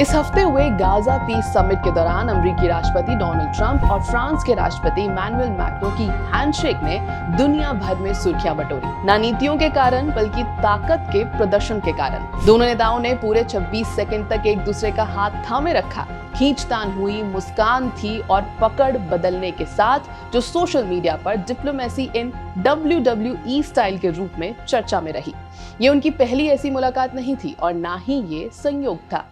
इस हफ्ते हुए गाजा पीस समिट के दौरान अमेरिकी राष्ट्रपति डोनाल्ड ट्रंप और फ्रांस के राष्ट्रपति इमैनुअल मैक्रों की हैंडशेक ने दुनिया भर में सुर्खियां बटोरी। ना नीतियों के कारण बल्कि ताकत के प्रदर्शन के कारण दोनों नेताओं ने पूरे 26 सेकंड तक एक दूसरे का हाथ थामे रखा। खींचतान हुई, मुस्कान थी और पकड़ बदलने के साथ जो सोशल मीडिया पर डिप्लोमेसी इन WWE स्टाइल के रूप में चर्चा में रही। ये उनकी पहली ऐसी मुलाकात नहीं थी और ना ही ये संयोग था।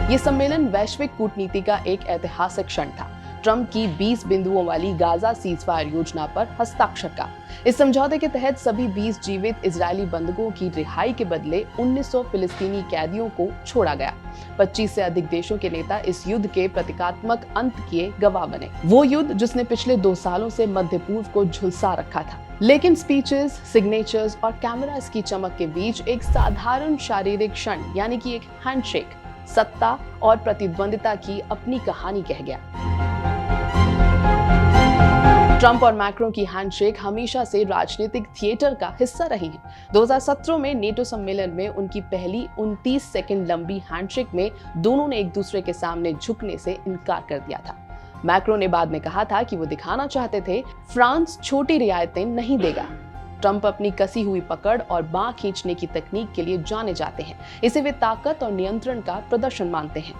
ये सम्मेलन वैश्विक कूटनीति का एक ऐतिहासिक क्षण था। ट्रंप की 20 बिंदुओं वाली गाजा सीजफायर योजना पर हस्ताक्षर का। इस समझौते के तहत सभी 20 जीवित इजरायली बंधकों की रिहाई के बदले 1900 फिलिस्तीनी कैदियों को छोड़ा गया। 25 से अधिक देशों के नेता इस युद्ध के प्रतीकात्मक अंत के गवाह बने। वो युद्ध जिसने पिछले 2 सालों से मध्य पूर्व को झुलसा रखा था। लेकिन स्पीचेस, सिग्नेचर्स और कैमरास की चमक के बीच एक साधारण शारीरिक क्षण यानी कि एक हैंडशेक सत्ता और प्रतिद्वंदिता की अपनी कहानी कह गया। ट्रंप और मैक्रों की हैंडशेक हमेशा से राजनीतिक थिएटर का हिस्सा रही है। 2017 में नेटो सम्मेलन में उनकी पहली 29 सेकंड लंबी हैंडशेक में दोनों ने एक दूसरे के सामने झुकने से इनकार कर दिया था। मैक्रो ने बाद में कहा था कि वो दिखाना चाहते थे फ्रांस छोटी रियायतें नहीं देगा। ट्रंप अपनी कसी हुई पकड़ और बांह खींचने की तकनीक के लिए जाने जाते हैं। इसे वे ताकत और नियंत्रण का प्रदर्शन मानते हैं।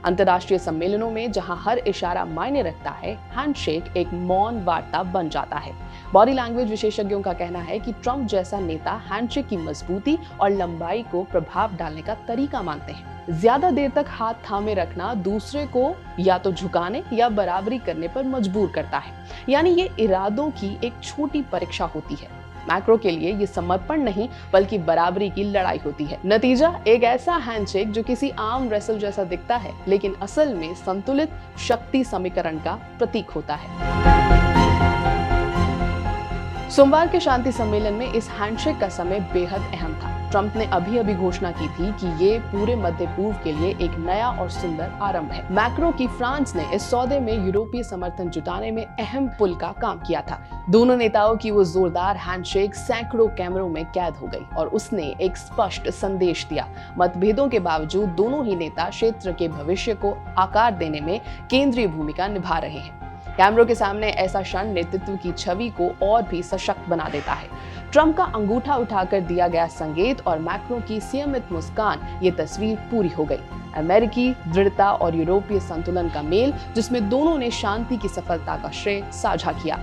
अंतर्राष्ट्रीय सम्मेलनों में जहां हर इशारा मायने रखता है, हैंडशेक एक मौन वार्ता बन जाता है। बॉडी लैंग्वेज विशेषज्ञों का कहना है कि ट्रंप जैसा नेता हैंडशेक की मजबूती और लंबाई को प्रभाव डालने का तरीका मानते हैं। ज्यादा देर तक हाथ थामे रखना दूसरे को या तो झुकाने या बराबरी करने पर मजबूर करता है, यानी ये इरादों की एक छोटी परीक्षा होती है। मैक्रो के लिए ये समर्पण नहीं बल्कि बराबरी की लड़ाई होती है। नतीजा एक ऐसा हैंडशेक जो किसी आम रेसल जैसा दिखता है लेकिन असल में संतुलित शक्ति समीकरण का प्रतीक होता है। सोमवार के शांति सम्मेलन में इस हैंडशेक का समय बेहद अहम था। ट्रंप ने अभी घोषणा की थी कि ये पूरे मध्य पूर्व के लिए एक नया और सुंदर आरंभ है। मैक्रो की फ्रांस ने इस सौदे में यूरोपीय समर्थन जुटाने में अहम पुल का काम किया था। दोनों नेताओं की वो जोरदार हैंडशेक सैकड़ों कैमरों में कैद हो गई और उसने एक स्पष्ट संदेश दिया। मतभेदों के बावजूद दोनों ही नेता क्षेत्र के भविष्य को आकार देने में केंद्रीय भूमिका निभा रहे हैं। कैमरों के सामने ऐसा क्षण नेतृत्व की छवि को और भी सशक्त बना देता है। ट्रंप का अंगूठा उठाकर दिया गया संकेत और मैक्रो की संयमित मुस्कान, ये तस्वीर पूरी हो गई। अमेरिकी दृढ़ता और यूरोपीय संतुलन का मेल, जिसमें दोनों ने शांति की सफलता का श्रेय साझा किया।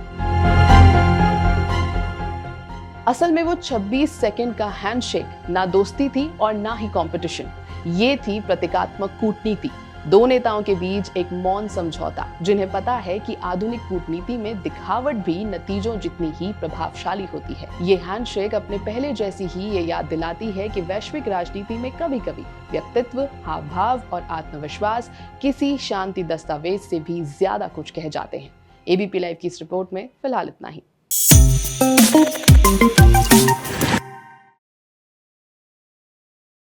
असल में वो 26 सेकंड का हैंडशेक ना दोस्ती थी और ना ही कंपटीशन। ये थी प्रतीकात्मक कूटनीति। दो नेताओं के बीच एक मौन समझौता, जिन्हें पता है कि आधुनिक कूटनीति में दिखावट भी नतीजों जितनी ही प्रभावशाली होती है। ये हैंडशेक अपने पहले जैसी ही ये याद दिलाती है कि वैश्विक राजनीति में कभी-कभी व्यक्तित्व, हाव-भाव और आत्मविश्वास किसी शांति दस्तावेज से भी ज्यादा कुछ कह जाते हैं। एबीपी लाइव की इस रिपोर्ट में फिलहाल इतना ही।